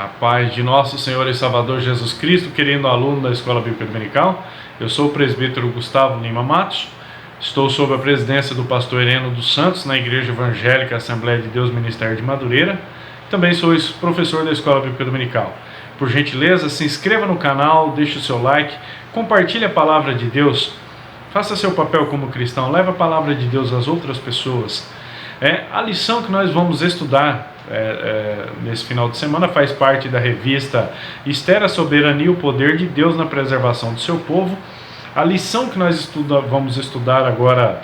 A paz de nosso Senhor e Salvador Jesus Cristo, querido aluno da Escola Bíblica Dominical. Eu sou o presbítero Gustavo Lima Matos. Estou sob a presidência do pastor Hereno dos Santos na Igreja Evangélica Assembleia de Deus Ministério de Madureira. Também sou professor da Escola Bíblica Dominical. Por gentileza, se inscreva no canal, deixe o seu like, compartilhe a palavra de Deus, faça seu papel como cristão, leve a palavra de Deus às outras pessoas. A lição que nós vamos estudar nesse final de semana faz parte da revista Esther, a Soberania e o Poder de Deus na Preservação do Seu Povo. A lição que nós vamos estudar agora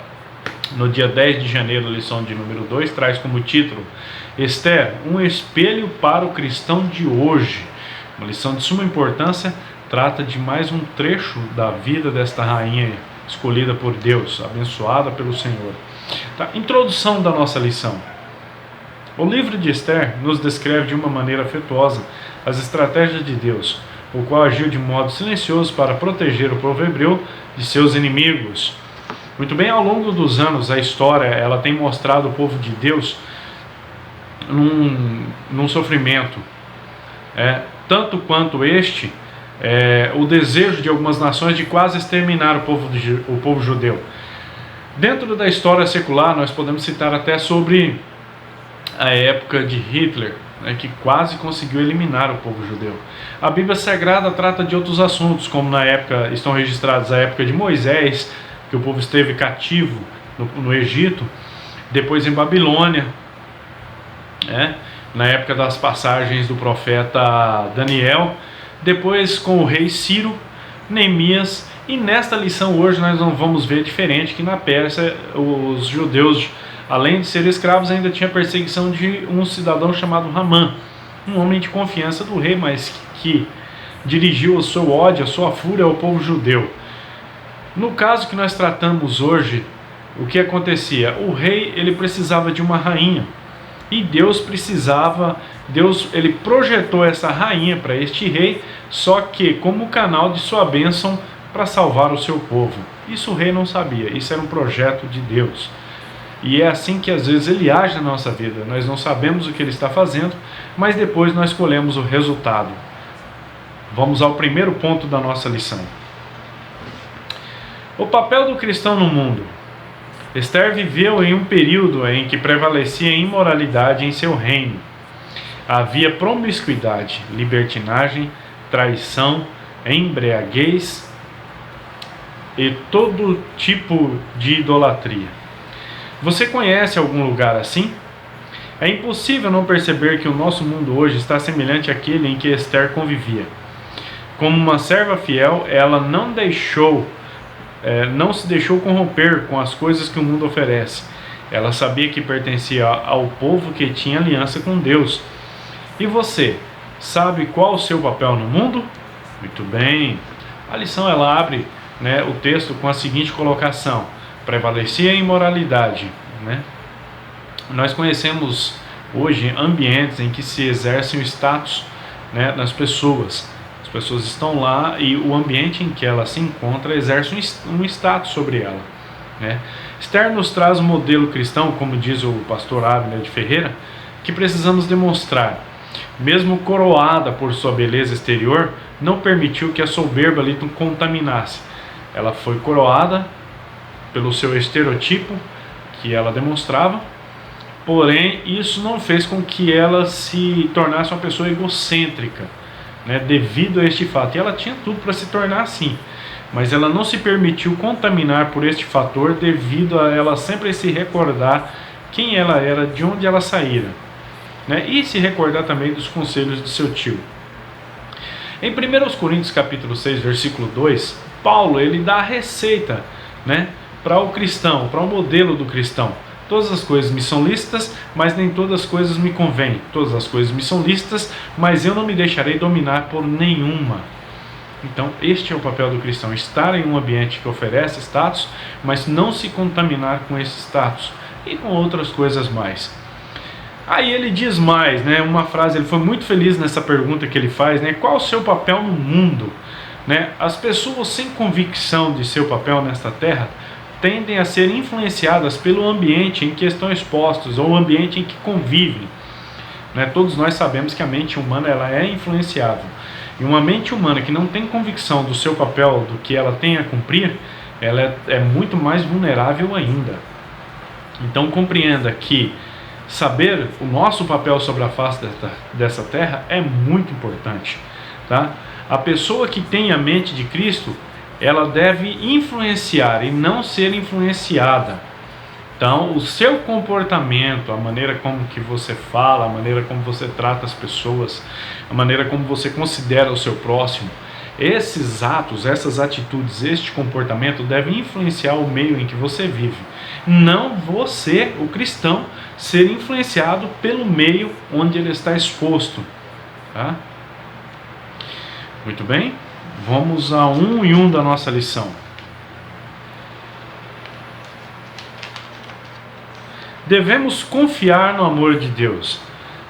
no dia 10 de janeiro, a lição de número 2, traz como título Esther, um espelho para o cristão de hoje. Uma lição de suma importância, trata de mais um trecho da vida desta rainha escolhida por Deus, abençoada pelo Senhor. Tá? Introdução da nossa lição. O livro de Esther nos descreve de uma maneira afetuosa as estratégias de Deus, o qual agiu de modo silencioso para proteger o povo hebreu de seus inimigos. Muito bem, ao longo dos anos, a história ela tem mostrado o povo de Deus num sofrimento, tanto quanto o desejo de algumas nações de quase exterminar o povo judeu. Dentro da história secular, nós podemos citar até sobre a época de Hitler, que quase conseguiu eliminar o povo judeu. A Bíblia Sagrada trata de outros assuntos, como na época, estão registrados a época de Moisés, que o povo esteve cativo no Egito, depois em Babilônia, na época das passagens do profeta Daniel, depois com o rei Ciro, Neemias, e nesta lição hoje nós não vamos ver diferente que na Pérsia os judeus, além de serem escravos, ainda tinha perseguição de um cidadão chamado Ramã, um homem de confiança do rei, mas que dirigiu o seu ódio, a sua fúria ao povo judeu. No caso que nós tratamos hoje, o que acontecia? O rei ele precisava de uma rainha, e Deus ele projetou essa rainha para este rei, só que como canal de sua bênção para salvar o seu povo. Isso o rei não sabia, isso era um projeto de Deus. E é assim que às vezes ele age na nossa vida. Nós não sabemos o que ele está fazendo, mas depois nós colhemos o resultado. Vamos ao primeiro ponto da nossa lição. O papel do cristão no mundo. Esther viveu em um período em que prevalecia a imoralidade em seu reino. Havia promiscuidade, libertinagem, traição, embriaguez e todo tipo de idolatria. Você conhece algum lugar assim? É impossível não perceber que o nosso mundo hoje está semelhante àquele em que Esther convivia. Como uma serva fiel, ela não se deixou corromper com as coisas que o mundo oferece. Ela sabia que pertencia ao povo que tinha aliança com Deus. E você, sabe qual o seu papel no mundo? Muito bem. A lição ela abre o texto com a seguinte colocação: prevalecia a imoralidade. Nós conhecemos hoje ambientes em que se exerce o status nas pessoas. As pessoas estão lá e o ambiente em que ela se encontra exerce um status sobre ela. Esther nos traz um modelo cristão, como diz o pastor Abner de Ferreira, que precisamos demonstrar. Mesmo coroada por sua beleza exterior, não permitiu que a soberba lhe contaminasse. Ela foi coroada pelo seu estereotipo que ela demonstrava, porém isso não fez com que ela se tornasse uma pessoa egocêntrica, devido a este fato. E ela tinha tudo para se tornar assim, mas ela não se permitiu contaminar por este fator, devido a ela sempre se recordar quem ela era, de onde ela saíra, e se recordar também dos conselhos de seu tio. Em 1 Coríntios capítulo 6, versículo 2, Paulo ele dá a receita para o cristão, para o modelo do cristão. Todas as coisas me são lícitas, mas nem todas as coisas me convêm. Todas as coisas me são lícitas, mas eu não me deixarei dominar por nenhuma. Então, este é o papel do cristão: estar em um ambiente que oferece status, mas não se contaminar com esse status e com outras coisas mais. Aí ele diz mais, uma frase, ele foi muito feliz nessa pergunta que ele faz, qual o seu papel no mundo? As pessoas sem convicção de seu papel nesta terra tendem a ser influenciadas pelo ambiente em que estão expostos ou o ambiente em que convivem. né? Todos nós sabemos que a mente humana ela é influenciável. E uma mente humana que não tem convicção do seu papel, do que ela tem a cumprir, ela é muito mais vulnerável ainda. Então compreenda que saber o nosso papel sobre a face dessa terra é muito importante, tá? A pessoa que tem a mente de Cristo, ela deve influenciar e não ser influenciada. Então, o seu comportamento, a maneira como que você fala, a maneira como você trata as pessoas, a maneira como você considera o seu próximo, esses atos, essas atitudes, este comportamento devem influenciar o meio em que você vive. Não você, o cristão, ser influenciado pelo meio onde ele está exposto. Tá? Muito bem? Vamos a 1 e 1 da nossa lição. Devemos confiar no amor de Deus.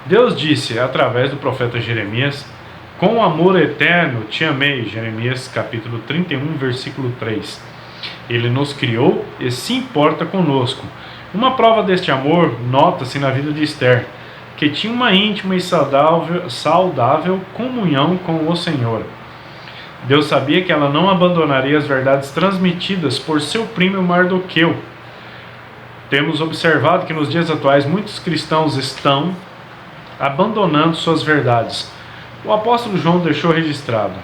Deus disse, através do profeta Jeremias, com amor eterno te amei, Jeremias capítulo 31, versículo 3. Ele nos criou e se importa conosco. Uma prova deste amor nota-se na vida de Esther, que tinha uma íntima e saudável comunhão com o Senhor. Deus sabia que ela não abandonaria as verdades transmitidas por seu primo Mardoqueu. Temos observado que nos dias atuais muitos cristãos estão abandonando suas verdades. O apóstolo João deixou registrado: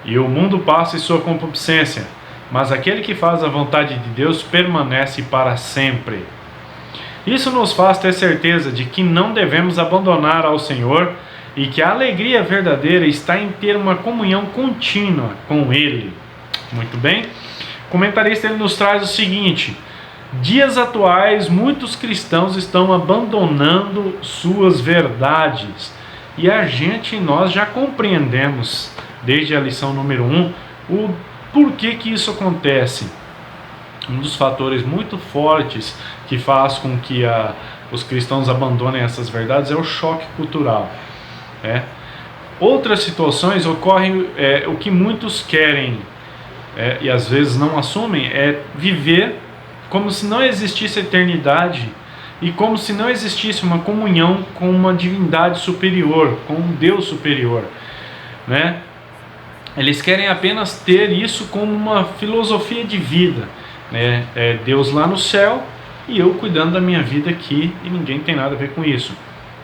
e o mundo passa em sua concupiscência, mas aquele que faz a vontade de Deus permanece para sempre. Isso nos faz ter certeza de que não devemos abandonar ao Senhor e que a alegria verdadeira está em ter uma comunhão contínua com Ele. Muito bem? O comentarista ele nos traz o seguinte: dias atuais, muitos cristãos estão abandonando suas verdades. E nós já compreendemos, desde a lição número 1, o porquê que isso acontece. Um dos fatores muito fortes que faz com que os cristãos abandonem essas verdades é o choque cultural. Outras situações ocorrem, o que muitos querem, e às vezes não assumem, é viver como se não existisse eternidade e como se não existisse uma comunhão com uma divindade superior, com um Deus superior, né? Eles querem apenas ter isso como uma filosofia de vida, né? Deus lá no céu e eu cuidando da minha vida aqui e ninguém tem nada a ver com isso.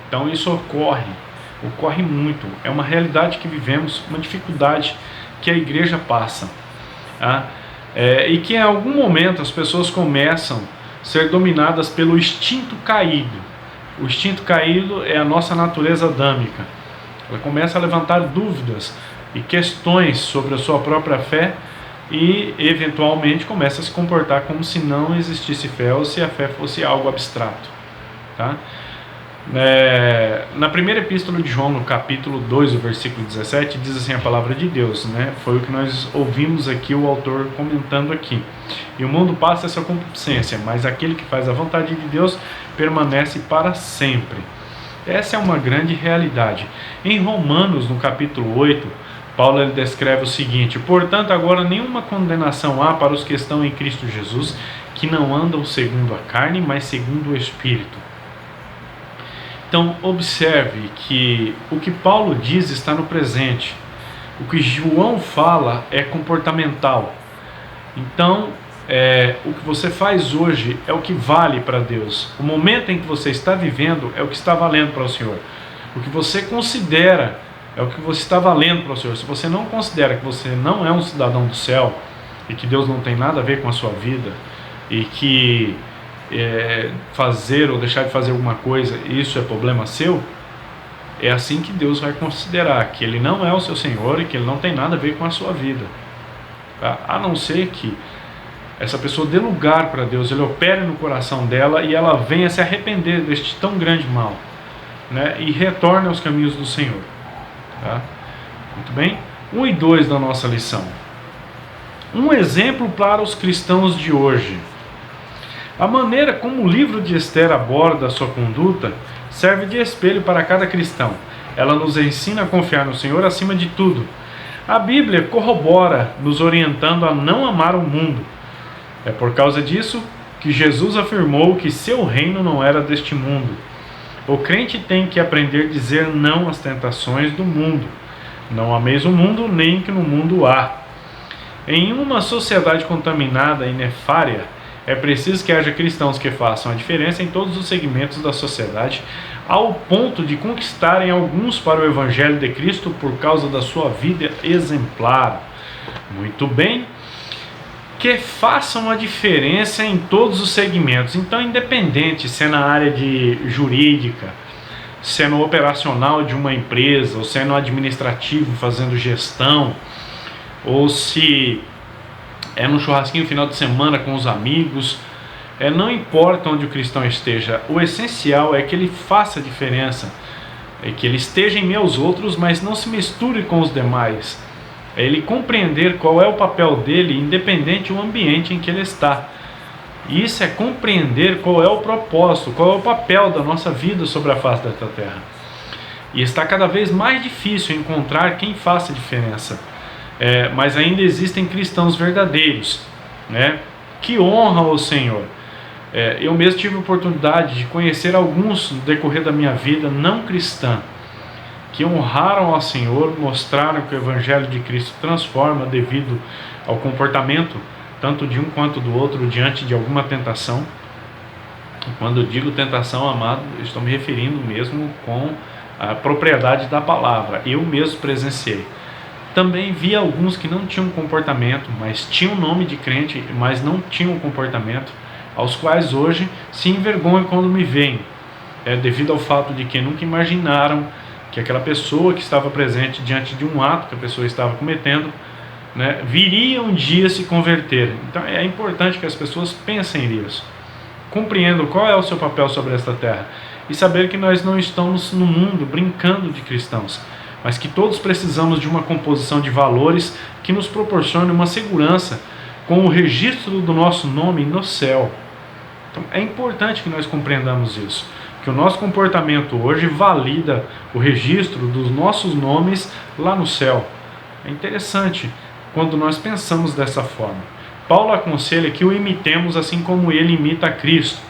Então isso ocorre muito, é uma realidade que vivemos, uma dificuldade que a igreja passa, tá? E que em algum momento as pessoas começam a ser dominadas pelo instinto caído. O instinto caído é a nossa natureza adâmica. Ela começa a levantar dúvidas e questões sobre a sua própria fé e eventualmente começa a se comportar como se não existisse fé ou se a fé fosse algo abstrato, tá? Na primeira epístola de João, no capítulo 2, o versículo 17, diz assim a palavra de Deus, né? Foi o que nós ouvimos aqui, o autor comentando aqui: e o mundo passa essa concupiscência, mas aquele que faz a vontade de Deus permanece para sempre. Essa é uma grande realidade. Em Romanos, no capítulo 8, Paulo ele descreve o seguinte: portanto agora nenhuma condenação há para os que estão em Cristo Jesus, que não andam segundo a carne, mas segundo o Espírito. Então observe que o que Paulo diz está no presente. O que João fala é comportamental. Então o que você faz hoje é o que vale para Deus. O momento em que você está vivendo é o que está valendo para o Senhor. O que você considera é o que você está valendo para o Senhor. Se você não considera que você não é um cidadão do céu e que Deus não tem nada a ver com a sua vida e que fazer ou deixar de fazer alguma coisa, isso é problema seu, é assim que Deus vai considerar que Ele não é o seu Senhor e que Ele não tem nada a ver com a sua vida, tá? A não ser que essa pessoa dê lugar para Deus, Ele opere no coração dela e ela venha se arrepender deste tão grande mal, né? E retorne aos caminhos do Senhor, tá? Muito bem? 1 e 2 da nossa lição. Um exemplo para os cristãos de hoje. A maneira como o livro de Esther aborda a sua conduta serve de espelho para cada cristão. Ela nos ensina a confiar no Senhor acima de tudo. A Bíblia corrobora, nos orientando a não amar o mundo. É por causa disso que Jesus afirmou que seu reino não era deste mundo. O crente tem que aprender a dizer não às tentações do mundo. Não ameis o mundo, nem que no mundo há. Em uma sociedade contaminada e nefária, é preciso que haja cristãos que façam a diferença em todos os segmentos da sociedade, ao ponto de conquistarem alguns para o Evangelho de Cristo por causa da sua vida exemplar. Muito bem. Que façam a diferença em todos os segmentos. Então, independente se é na área de jurídica, se é no operacional de uma empresa, ou se é no administrativo fazendo gestão, ou se é no churrasquinho final de semana com os amigos, não importa onde o cristão esteja, o essencial é que ele faça a diferença, é que ele esteja em meio aos outros, mas não se misture com os demais. É ele compreender qual é o papel dele, independente do ambiente em que ele está. Isso é compreender qual é o propósito, qual é o papel da nossa vida sobre a face desta terra. E está cada vez mais difícil encontrar quem faça a diferença. Mas ainda existem cristãos verdadeiros, né, que honram o Senhor. Eu mesmo tive a oportunidade de conhecer alguns no decorrer da minha vida não cristã, que honraram ao Senhor, mostraram que o Evangelho de Cristo transforma devido ao comportamento, tanto de um quanto do outro, diante de alguma tentação. E quando eu digo tentação, amado, estou me referindo mesmo com a propriedade da palavra. Eu mesmo presenciei. Também vi alguns que não tinham comportamento, mas tinham nome de crente, mas não tinham comportamento, aos quais hoje se envergonham quando me veem, devido ao fato de que nunca imaginaram que aquela pessoa que estava presente diante de um ato que a pessoa estava cometendo, né, viria um dia se converter. Então é importante que as pessoas pensem nisso, compreendam qual é o seu papel sobre esta terra e saber que nós não estamos no mundo brincando de cristãos, mas que todos precisamos de uma composição de valores que nos proporcione uma segurança com o registro do nosso nome no céu. Então é importante que nós compreendamos isso, que o nosso comportamento hoje valida o registro dos nossos nomes lá no céu. É interessante quando nós pensamos dessa forma. Paulo aconselha que o imitemos assim como ele imita a Cristo.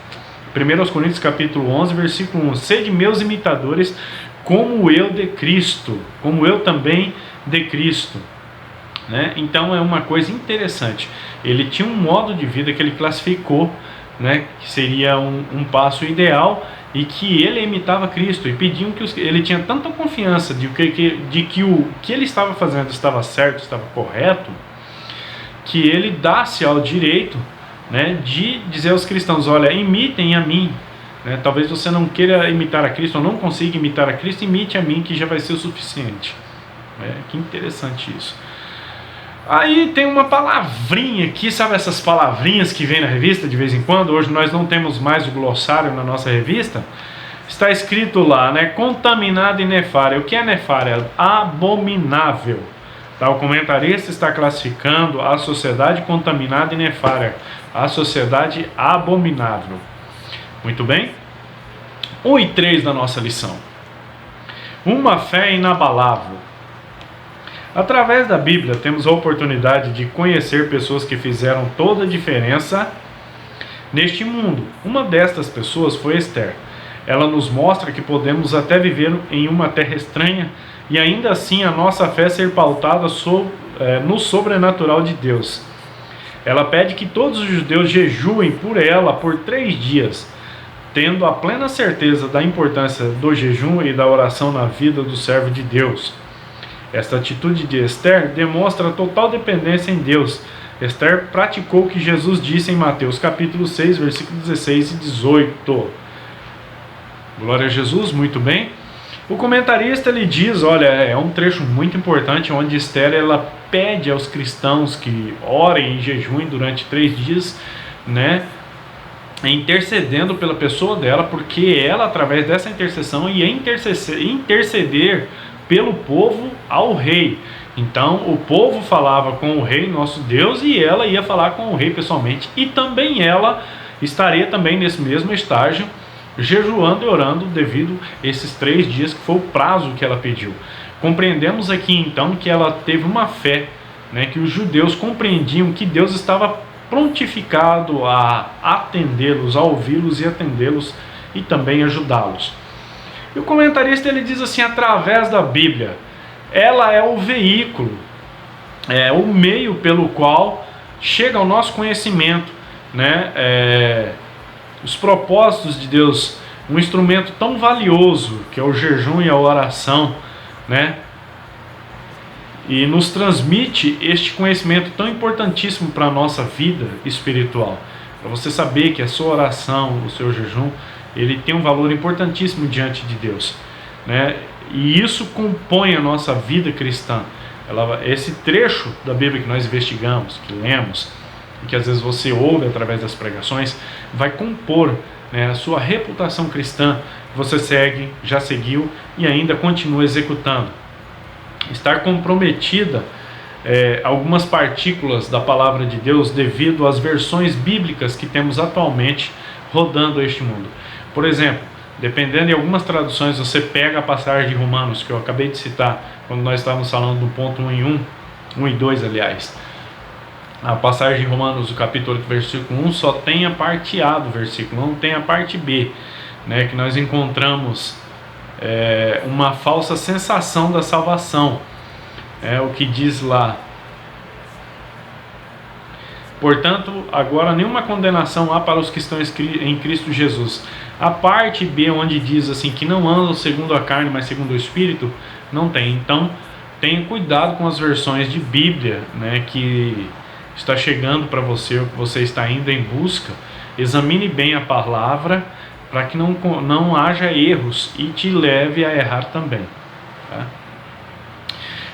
1 Coríntios capítulo 11, versículo 1. Sede meus imitadores, como eu de Cristo, como eu também de Cristo. Né? Então é uma coisa interessante. Ele tinha um modo de vida que ele classificou, né, que seria um passo ideal, e que ele imitava Cristo, e pediam que ele tinha tanta confiança de que o que ele estava fazendo estava certo, estava correto, que ele dá-se ao direito, né, de dizer aos cristãos: olha, imitem a mim, né? Talvez você não queira imitar a Cristo, ou não consiga imitar a Cristo, imite a mim, que já vai ser o suficiente. Que interessante isso. Aí tem uma palavrinha aqui, sabe essas palavrinhas que vem na revista de vez em quando? Hoje nós não temos mais o glossário na nossa revista. Está escrito lá, né? Contaminada e nefária. O que é nefária? Abominável. Tá? O comentarista está classificando a sociedade contaminada e nefária. A sociedade abominável. Muito bem? 1 e 3 da nossa lição. Uma fé inabalável. Através da Bíblia temos a oportunidade de conhecer pessoas que fizeram toda a diferença neste mundo. Uma destas pessoas foi Esther. Ela nos mostra que podemos até viver em uma terra estranha e ainda assim a nossa fé ser pautada no sobrenatural de Deus. Ela pede que todos os judeus jejuem por ela por 3 dias, tendo a plena certeza da importância do jejum e da oração na vida do servo de Deus. Esta atitude de Esther demonstra total dependência em Deus. Esther praticou o que Jesus disse em Mateus capítulo 6, versículos 16 e 18. Glória a Jesus, muito bem. O comentarista lhe diz, olha, é um trecho muito importante, onde Esther ela pede aos cristãos que orem e jejuem durante 3 dias, né, intercedendo pela pessoa dela, porque ela, através dessa intercessão, ia interceder pelo povo ao rei. Então o povo falava com o rei, nosso Deus, e ela ia falar com o rei pessoalmente, e também ela estaria também nesse mesmo estágio, jejuando e orando devido a esses 3 dias, que foi o prazo que ela pediu. Compreendemos aqui então que ela teve uma fé, né, que os judeus compreendiam que Deus estava prontificado a atendê-los, a ouvi-los e atendê-los e também ajudá-los. E o comentarista ele diz assim, através da Bíblia, ela é o veículo, é o meio pelo qual chega ao nosso conhecimento, né? Os propósitos de Deus, um instrumento tão valioso que é o jejum e a oração, né? E nos transmite este conhecimento tão importantíssimo para a nossa vida espiritual. Para você saber que a sua oração, o seu jejum, ele tem um valor importantíssimo diante de Deus, né? E isso compõe a nossa vida cristã. Esse trecho da Bíblia que nós investigamos, que lemos, e que às vezes você ouve através das pregações, vai compor, né, a sua reputação cristã, que você segue, já seguiu e ainda continua executando. Estar comprometida algumas partículas da palavra de Deus devido às versões bíblicas que temos atualmente rodando este mundo. Por exemplo, dependendo de algumas traduções, você pega a passagem de Romanos, que eu acabei de citar, quando nós estávamos falando do ponto 1 e 2, aliás. A passagem de Romanos, o capítulo 8, versículo 1, só tem a parte A do versículo, não tem a parte B, né, que nós encontramos uma falsa sensação da salvação. O que diz lá: portanto, agora nenhuma condenação há para os que estão em Cristo Jesus. A parte B, onde diz assim que não andam segundo a carne, mas segundo o Espírito, não tem. Então, tenha cuidado com as versões de Bíblia, né, que está chegando para você, ou que você está indo em busca. Examine bem a palavra, para que não haja erros e te leve a errar também, tá?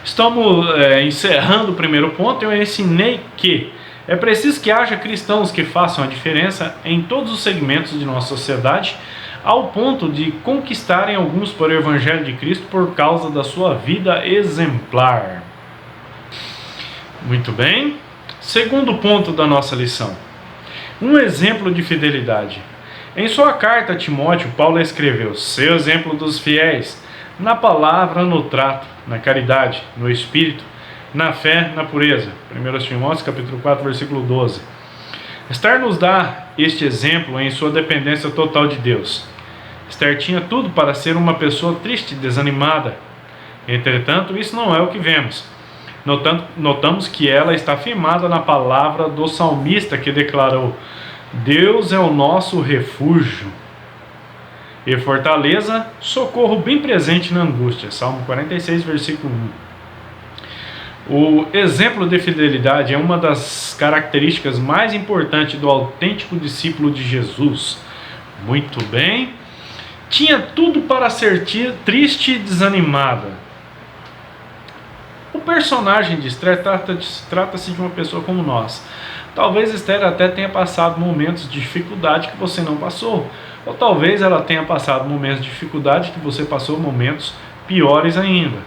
Estamos encerrando o primeiro ponto. Eu ensinei que é preciso que haja cristãos que façam a diferença em todos os segmentos de nossa sociedade, ao ponto de conquistarem alguns para o Evangelho de Cristo por causa da sua vida exemplar. Muito bem. Segundo ponto da nossa lição: um exemplo de fidelidade. Em sua carta a Timóteo, Paulo escreveu: seu exemplo dos fiéis, na palavra, no trato, na caridade, no espírito, na fé, na pureza. 1 Timóteo capítulo 4, versículo 12. Esther nos dá este exemplo em sua dependência total de Deus. Esther tinha tudo para ser uma pessoa triste e desanimada. Entretanto, isso não é o que vemos. Notamos que ela está firmada na palavra do salmista, que declarou: Deus é o nosso refúgio e fortaleza, socorro bem presente na angústia. Salmo 46, versículo 1. O exemplo de fidelidade é uma das características mais importantes do autêntico discípulo de Jesus. Muito bem. Tinha tudo para ser triste e desanimada. O personagem de Esther trata-se de uma pessoa como nós. Talvez Esther até tenha passado momentos de dificuldade que você não passou. Ou talvez ela tenha passado momentos de dificuldade que você passou momentos piores ainda.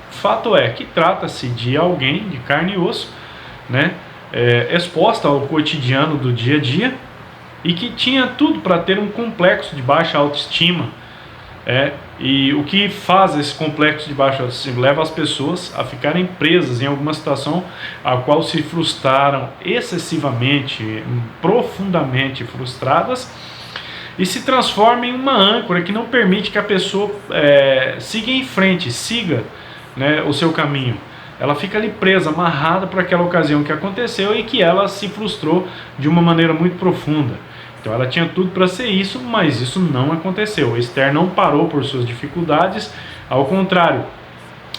Fato é que trata-se de alguém de carne e osso, né, exposta ao cotidiano do dia a dia, e que tinha tudo para ter um complexo de baixa autoestima. E o que faz esse complexo de baixa autoestima? Leva as pessoas a ficarem presas em alguma situação a qual se frustraram excessivamente, profundamente frustradas, e se transforma em uma âncora que não permite que a pessoa siga em frente, siga, né, o seu caminho. Ela fica ali presa, amarrada por aquela ocasião que aconteceu e que ela se frustrou de uma maneira muito profunda. Então ela tinha tudo para ser isso, mas isso não aconteceu. Esther não parou por suas dificuldades, ao contrário,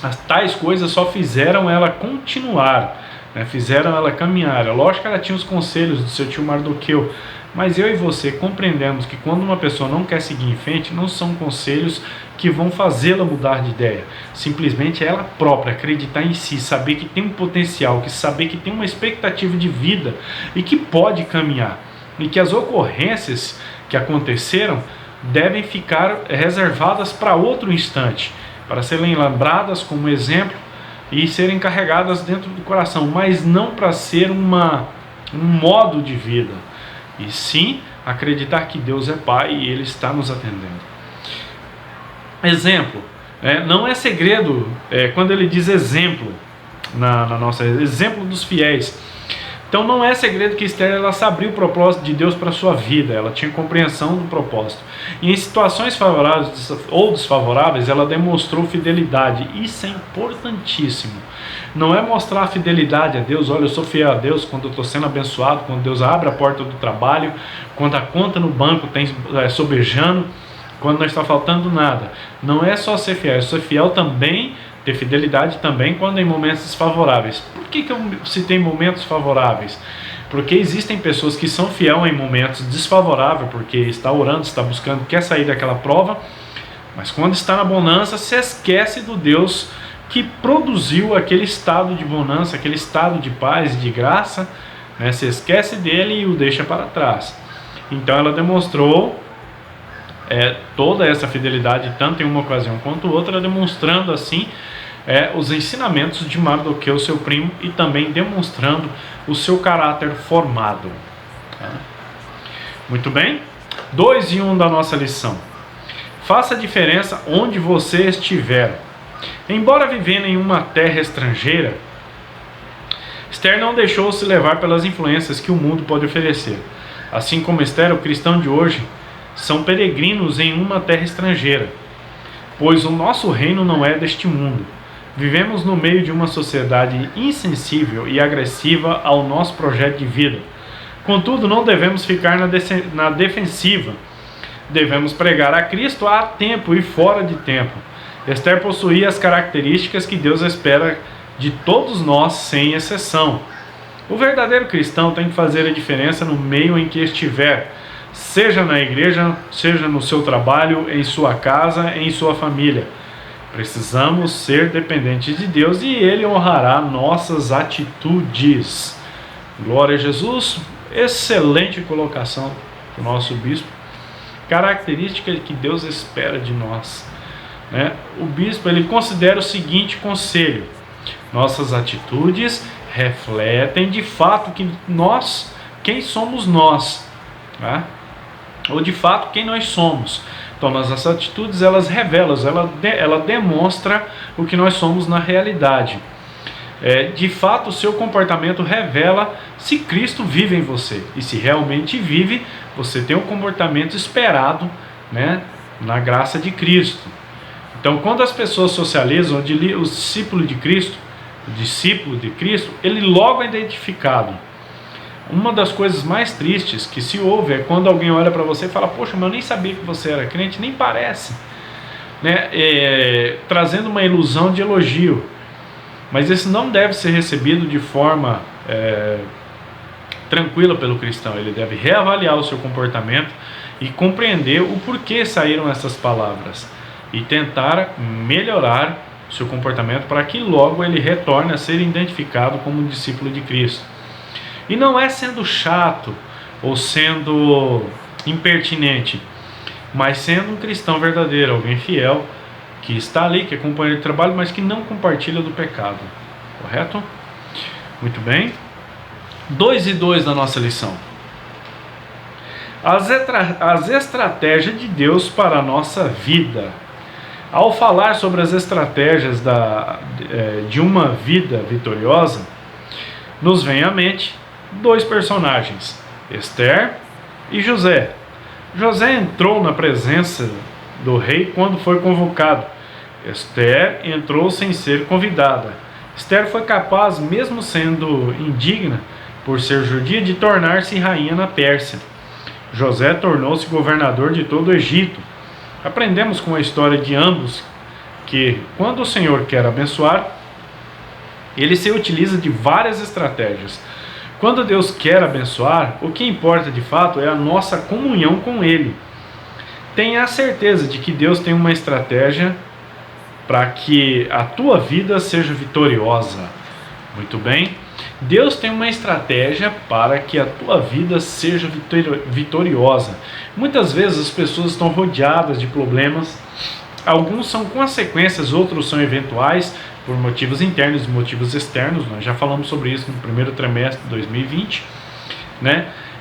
as tais coisas só fizeram ela continuar, né? Fizeram ela caminhar. É lógico que ela tinha os conselhos do seu tio Mardoqueu, mas eu e você compreendemos que quando uma pessoa não quer seguir em frente, não são conselhos que vão fazê-la mudar de ideia. Simplesmente é ela própria acreditar em si, saber que tem um potencial, saber que tem uma expectativa de vida e que pode caminhar. E que as ocorrências que aconteceram devem ficar reservadas para outro instante, para serem lembradas como exemplo e serem carregadas dentro do coração, mas não para ser um modo de vida, e sim acreditar que Deus é Pai e Ele está nos atendendo. Exemplo, não é segredo quando ele diz exemplo, exemplo dos fiéis. Então não é segredo que Esther ela sabia o propósito de Deus para a sua vida, ela tinha compreensão do propósito. E em situações favoráveis ou desfavoráveis, ela demonstrou fidelidade. Isso é importantíssimo. Não é mostrar fidelidade a Deus, olha, eu sou fiel a Deus quando eu estou sendo abençoado, quando Deus abre a porta do trabalho, quando a conta no banco tem sobejando, quando não está faltando nada. Não é só ser fiel também, ter fidelidade também quando em momentos desfavoráveis. Por que eu citei momentos favoráveis? Porque existem pessoas que são fiel em momentos desfavoráveis, porque está orando, está buscando, quer sair daquela prova, mas quando está na bonança, se esquece do Deus que produziu aquele estado de bonança, aquele estado de paz, de graça, né? Se esquece dele e o deixa para trás. Então ela demonstrou toda essa fidelidade, tanto em uma ocasião quanto outra, demonstrando assim os ensinamentos de Mardoqueu, seu primo, e também demonstrando o seu caráter formado. Muito bem? 2 e 1 da nossa lição. Faça a diferença onde você estiver. Embora vivendo em uma terra estrangeira, Esther não deixou-se levar pelas influências que o mundo pode oferecer. Assim como Esther, o cristão de hoje são peregrinos em uma terra estrangeira, pois o nosso reino não é deste mundo. Vivemos no meio de uma sociedade insensível e agressiva ao nosso projeto de vida. Contudo, não devemos ficar na defensiva. Devemos pregar a Cristo a tempo e fora de tempo. Esther possuía as características que Deus espera de todos nós, sem exceção. O verdadeiro cristão tem que fazer a diferença no meio em que estiver, seja na igreja, seja no seu trabalho, em sua casa, em sua família. Precisamos ser dependentes de Deus e Ele honrará nossas atitudes. Glória a Jesus. Excelente colocação do nosso bispo. Característica que Deus espera de nós. O bispo ele considera o seguinte conselho: nossas atitudes refletem de fato quem somos nós, ou de fato quem nós somos. Então nossas atitudes elas revelam, ela demonstra o que nós somos na realidade. De fato o seu comportamento revela se Cristo vive em você, e se realmente vive, você tem um comportamento esperado, na graça de Cristo. Então quando as pessoas socializam, o discípulo de Cristo, ele logo é identificado. Uma das coisas mais tristes que se ouve é quando alguém olha para você e fala: poxa, mas eu nem sabia que você era crente, nem parece, trazendo uma ilusão de elogio. Mas esse não deve ser recebido de forma tranquila pelo cristão. Ele deve reavaliar o seu comportamento e compreender o porquê saíram essas palavras e tentar melhorar o seu comportamento para que logo ele retorne a ser identificado como um discípulo de Cristo. E não é sendo chato ou sendo impertinente, mas sendo um cristão verdadeiro, alguém fiel, que está ali, que é companheiro de trabalho, mas que não compartilha do pecado. Correto? Muito bem. 2 e 2 da nossa lição. As estratégias de Deus para a nossa vida. Ao falar sobre as estratégias de uma vida vitoriosa, nos vem à mente 2 personagens, Esther e José. José entrou na presença do rei quando foi convocado. Esther entrou sem ser convidada. Esther foi capaz, mesmo sendo indigna por ser judia, de tornar-se rainha na Pérsia. José tornou-se governador de todo o Egito. Aprendemos com a história de ambos que, quando o Senhor quer abençoar, Ele se utiliza de várias estratégias. Quando Deus quer abençoar, o que importa de fato é a nossa comunhão com Ele. Tenha a certeza de que Deus tem uma estratégia para que a tua vida seja vitoriosa. Muito bem? Deus tem uma estratégia para que a tua vida seja vitoriosa. Muitas vezes as pessoas estão rodeadas de problemas. Alguns são consequências, outros são eventuais, por motivos internos e motivos externos. Nós já falamos sobre isso no primeiro trimestre de 2020.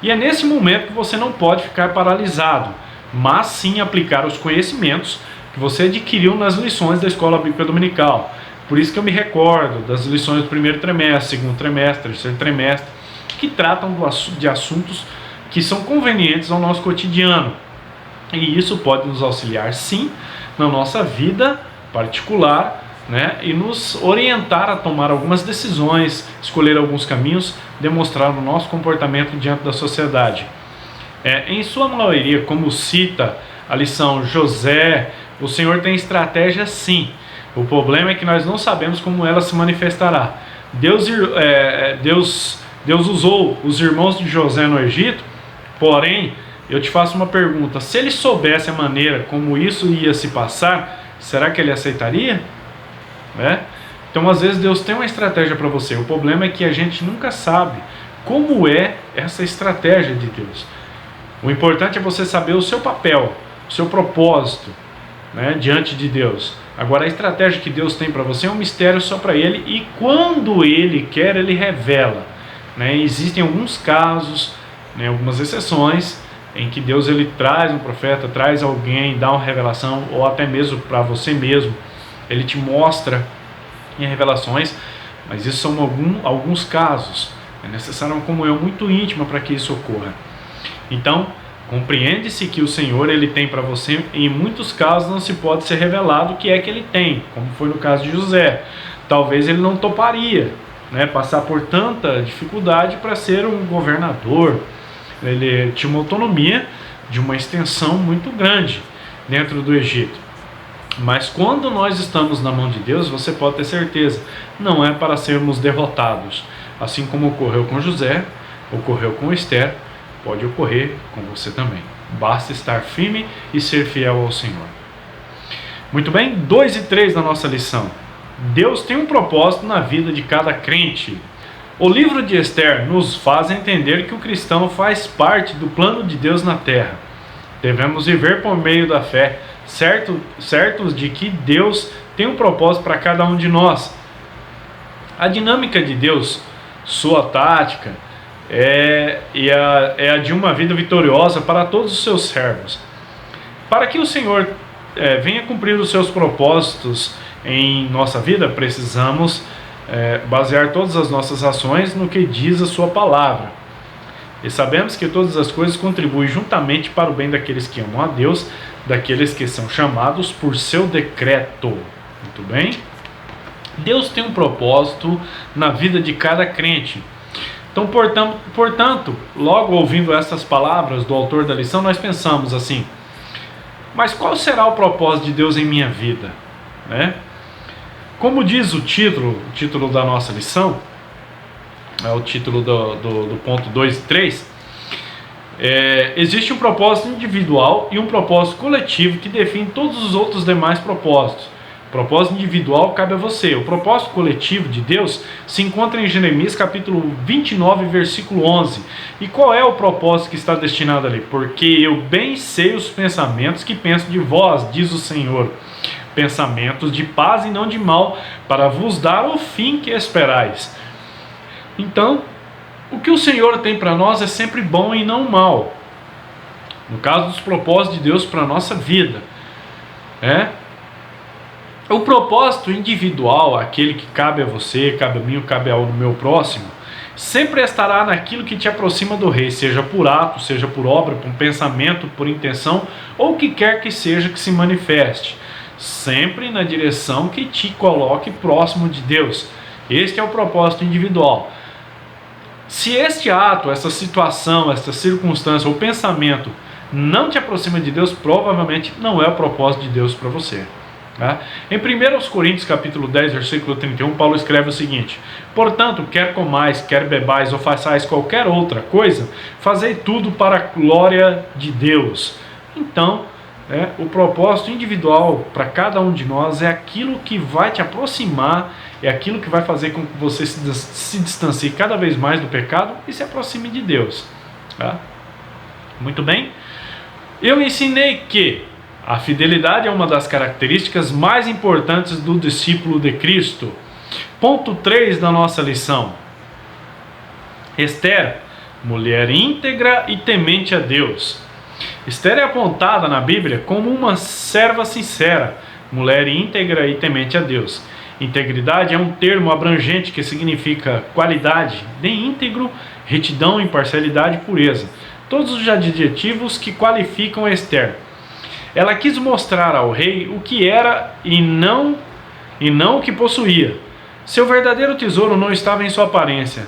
E é nesse momento que você não pode ficar paralisado, mas sim aplicar os conhecimentos que você adquiriu nas lições da Escola Bíblica Dominical. Por isso que eu me recordo das lições do primeiro trimestre, segundo trimestre, terceiro trimestre, que tratam de assuntos que são convenientes ao nosso cotidiano. E isso pode nos auxiliar, sim, na nossa vida particular, né, e nos orientar a tomar algumas decisões, escolher alguns caminhos, demonstrar o nosso comportamento diante da sociedade. Em sua maioria, como cita a lição José, o Senhor tem estratégia, sim. O problema é que nós não sabemos como ela se manifestará. Deus usou os irmãos de José no Egito, porém, eu te faço uma pergunta: se ele soubesse a maneira como isso ia se passar, será que ele aceitaria? Então, às vezes, Deus tem uma estratégia para você. O problema é que a gente nunca sabe como é essa estratégia de Deus. O importante é você saber o seu papel, o seu propósito, né, diante de Deus. Agora, a estratégia que Deus tem para você é um mistério só para Ele, e quando Ele quer, Ele revela. Existem alguns casos, algumas exceções, em que Deus ele traz um profeta, traz alguém, dá uma revelação, ou até mesmo para você mesmo, Ele te mostra em revelações, mas isso são alguns casos. É necessário uma comunhão muito íntima para que isso ocorra. Então, compreende-se que o Senhor ele tem para você, em muitos casos não se pode ser revelado o que é que ele tem, como foi no caso de José. Talvez ele não toparia, passar por tanta dificuldade para ser um governador. Ele tinha uma autonomia de uma extensão muito grande dentro do Egito. Mas quando nós estamos na mão de Deus, você pode ter certeza, não é para sermos derrotados. Assim como ocorreu com José, ocorreu com Esther, pode ocorrer com você também. Basta estar firme e ser fiel ao Senhor. Muito bem, 2 e 3 da nossa lição. Deus tem um propósito na vida de cada crente. O livro de Esther nos faz entender que o cristão faz parte do plano de Deus na terra. Devemos viver por meio da fé, certos de que Deus tem um propósito para cada um de nós. A dinâmica de Deus, sua tática, é a de uma vida vitoriosa para todos os seus servos. Para que o Senhor venha cumprir os seus propósitos em nossa vida, precisamos basear todas as nossas ações no que diz a sua palavra. E sabemos que todas as coisas contribuem juntamente para o bem daqueles que amam a Deus, daqueles que são chamados por seu decreto. Muito bem? Deus tem um propósito na vida de cada crente. Então, portanto, logo ouvindo essas palavras do autor da lição, nós pensamos assim: mas qual será o propósito de Deus em minha vida? Como diz o título da nossa lição, é o título do ponto 2 e 3, existe um propósito individual e um propósito coletivo que define todos os outros demais propósitos. O propósito individual cabe a você. O propósito coletivo de Deus se encontra em Jeremias capítulo 29, versículo 11. E qual é o propósito que está destinado ali? Porque eu bem sei os pensamentos que penso de vós, diz o Senhor. Pensamentos de paz e não de mal, para vos dar o fim que esperais. Então, o que o Senhor tem para nós é sempre bom e não mal. No caso dos propósitos de Deus para a nossa vida. O propósito individual, aquele que cabe a você, cabe a mim, cabe ao meu próximo, sempre estará naquilo que te aproxima do Rei, seja por ato, seja por obra, por pensamento, por intenção, ou o que quer que seja que se manifeste. Sempre na direção que te coloque próximo de Deus. Este é o propósito individual. Se este ato, essa situação, essa circunstância ou pensamento não te aproxima de Deus, provavelmente não é o propósito de Deus para você. Em 1 Coríntios capítulo 10, versículo 31, Paulo escreve o seguinte: portanto, quer comais, quer bebais ou façais qualquer outra coisa, fazei tudo para a glória de Deus. Então, o propósito individual para cada um de nós é aquilo que vai te aproximar, é aquilo que vai fazer com que você se distancie cada vez mais do pecado e se aproxime de Deus. Muito bem? Eu ensinei que a fidelidade é uma das características mais importantes do discípulo de Cristo. Ponto 3 da nossa lição. Esther, mulher íntegra e temente a Deus. Esther é apontada na Bíblia como uma serva sincera, mulher íntegra e temente a Deus. Integridade é um termo abrangente que significa qualidade de íntegro retidão, imparcialidade e pureza. Todos os adjetivos que qualificam Ester. Ela quis mostrar ao rei o que era e não o que possuía. Seu verdadeiro tesouro não estava em sua aparência,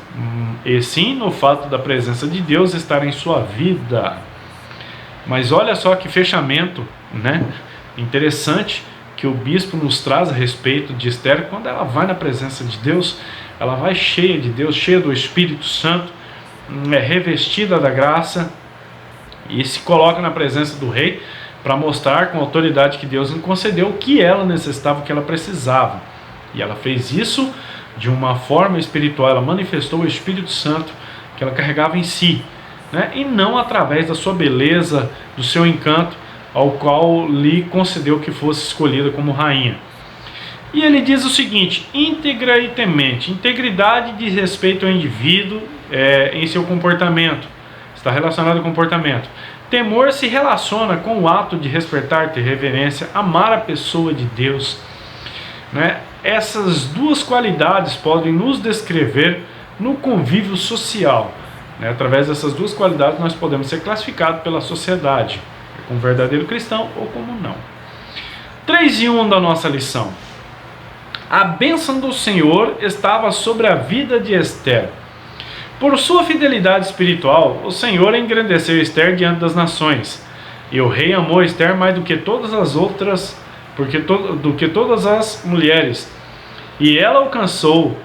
e sim no fato da presença de Deus estar em sua vida. Mas olha só que fechamento, né? Interessante que o bispo nos traz a respeito de Ester. Quando ela vai na presença de Deus, ela vai cheia de Deus, cheia do Espírito Santo, revestida da graça, e se coloca na presença do rei para mostrar com a autoridade que Deus lhe concedeu o que ela necessitava, o que ela precisava. E ela fez isso de uma forma espiritual, ela manifestou o Espírito Santo que ela carregava em si, né? E não através da sua beleza, do seu encanto, ao qual lhe concedeu que fosse escolhida como rainha. E ele diz o seguinte: íntegra e temente. Integridade diz respeito ao indivíduo em seu comportamento, está relacionado ao comportamento. Temor se relaciona com o ato de respeitar, ter reverência, amar a pessoa de Deus, né? Essas duas qualidades podem nos descrever no convívio social, né? Através dessas duas qualidades nós podemos ser classificados pela sociedade, como verdadeiro cristão ou como não. 3 e 1 da nossa lição. A bênção do Senhor estava sobre a vida de Ester. Por sua fidelidade espiritual, o Senhor engrandeceu Ester diante das nações. E o rei amou Ester mais do que todas as outras, do que todas as mulheres. E ela alcançou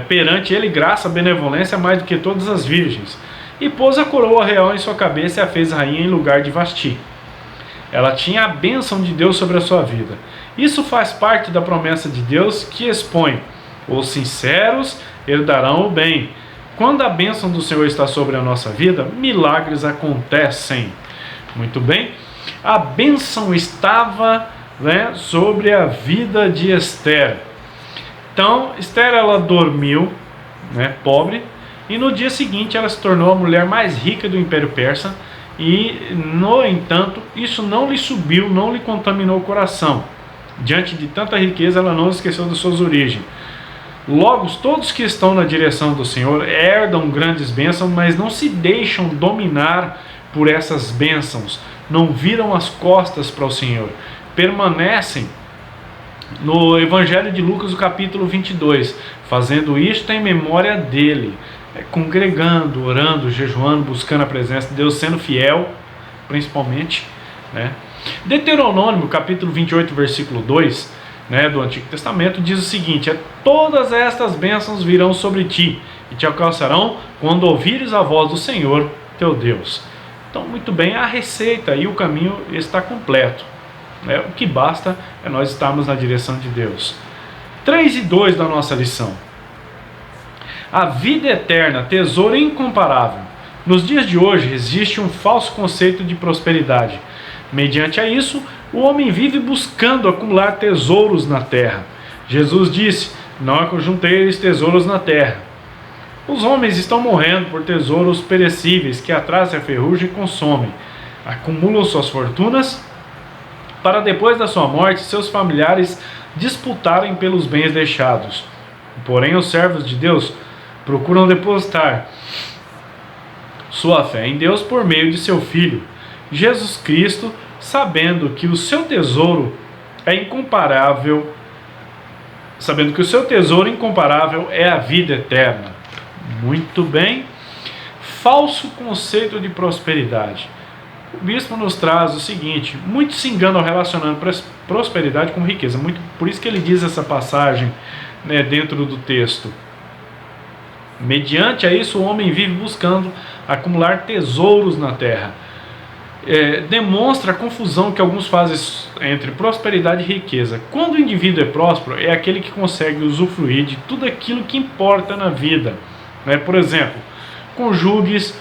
perante ele graça, benevolência mais do que todas as virgens. E pôs a coroa real em sua cabeça e a fez rainha em lugar de Vasti. Ela tinha a bênção de Deus sobre a sua vida. Isso faz parte da promessa de Deus que expõe: os sinceros herdarão o bem. Quando a bênção do Senhor está sobre a nossa vida, milagres acontecem. Muito bem? A bênção estava, né, sobre a vida de Ester. Então, Ester, ela dormiu, né, pobre, e no dia seguinte ela se tornou a mulher mais rica do Império Persa. E, no entanto, isso não lhe subiu, não lhe contaminou o coração. Diante de tanta riqueza, ela não esqueceu das suas origens. Logo, todos que estão na direção do Senhor herdam grandes bênçãos, mas não se deixam dominar por essas bênçãos, não viram as costas para o Senhor, permanecem no Evangelho de Lucas, o capítulo 22, fazendo isto em memória dele, congregando, orando, jejuando, buscando a presença de Deus, sendo fiel, principalmente, né? Deuteronômio, capítulo 28, versículo 2, né, do Antigo Testamento, diz o seguinte: todas estas bênçãos virão sobre ti e te alcançarão quando ouvires a voz do Senhor teu Deus. Então, muito bem, a receita e o caminho está completo, né? O que basta é nós estarmos na direção de Deus. 3 e 2 da nossa lição. A vida eterna, tesouro incomparável. Nos dias de hoje existe um falso conceito de prosperidade. Mediante a isso, o homem vive buscando acumular tesouros na terra. Jesus disse: não ajunteis tesouros na terra. Os homens estão morrendo por tesouros perecíveis que atrasam a ferrugem e consomem. Acumulam suas fortunas para depois da sua morte seus familiares disputarem pelos bens deixados. Porém, os servos de Deus procuram depositar sua fé em Deus por meio de seu Filho, Jesus Cristo, sabendo que o seu tesouro incomparável é a vida eterna. Muito bem. Falso conceito de prosperidade. O bispo nos traz o seguinte: muitos se enganam relacionando prosperidade com riqueza. Por isso que ele diz essa passagem, né, dentro do texto. Mediante a isso, o homem vive buscando acumular tesouros na terra. Demonstra a confusão que alguns fazem entre prosperidade e riqueza. Quando o indivíduo é próspero, é aquele que consegue usufruir de tudo aquilo que importa na vida, né? Por exemplo, cônjuges,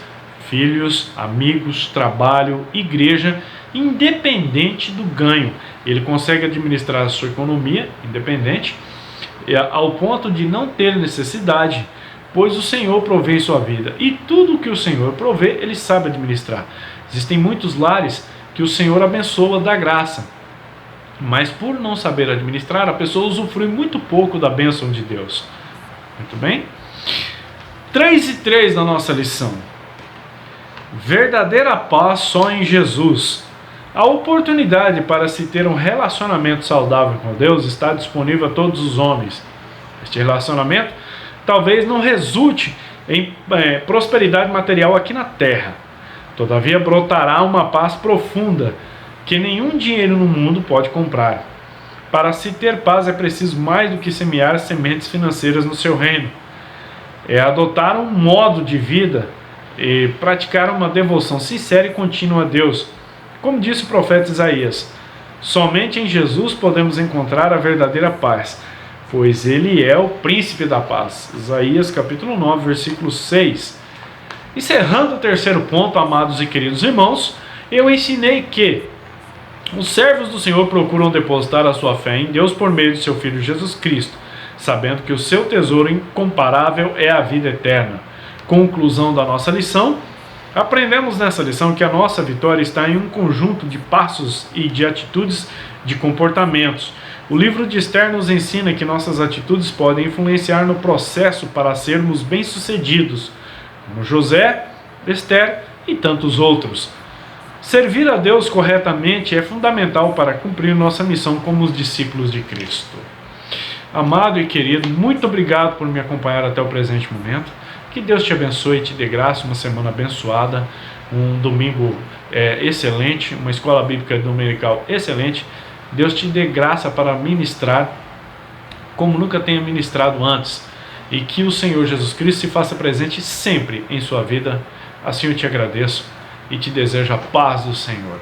filhos, amigos, trabalho, igreja, independente do ganho. Ele consegue administrar a sua economia independente, ao ponto de não ter necessidade, pois o Senhor provê em sua vida. E tudo que o Senhor provê, ele sabe administrar. Existem muitos lares que o Senhor abençoa da graça, mas por não saber administrar, a pessoa usufrui muito pouco da bênção de Deus. Muito bem? 3 e 3 da nossa lição. Verdadeira paz só em Jesus. A oportunidade para se ter um relacionamento saudável com Deus está disponível a todos os homens. Este relacionamento talvez não resulte em prosperidade material aqui na terra. Todavia brotará uma paz profunda que nenhum dinheiro no mundo pode comprar. Para se ter paz é preciso mais do que semear sementes financeiras no seu reino. É adotar um modo de vida e praticar uma devoção sincera e contínua a Deus. Como disse o profeta Isaías, somente em Jesus podemos encontrar a verdadeira paz, pois Ele é o príncipe da paz. Isaías capítulo 9, versículo 6. Encerrando o terceiro ponto, amados e queridos irmãos, eu ensinei que os servos do Senhor procuram depositar a sua fé em Deus por meio de seu Filho Jesus Cristo, sabendo que o seu tesouro incomparável é a vida eterna. Conclusão da nossa lição: aprendemos nessa lição que a nossa vitória está em um conjunto de passos e de atitudes, de comportamentos. O livro de Esther nos ensina que nossas atitudes podem influenciar no processo para sermos bem-sucedidos, como José, Esther e tantos outros. Servir a Deus corretamente é fundamental para cumprir nossa missão como os discípulos de Cristo. Amado e querido, muito obrigado por me acompanhar até o presente momento. Que Deus te abençoe e te dê graça, uma semana abençoada, um domingo excelente, uma escola bíblica dominical excelente. Deus te dê graça para ministrar como nunca tenha ministrado antes, e que o Senhor Jesus Cristo se faça presente sempre em sua vida. Assim eu te agradeço e te desejo a paz do Senhor.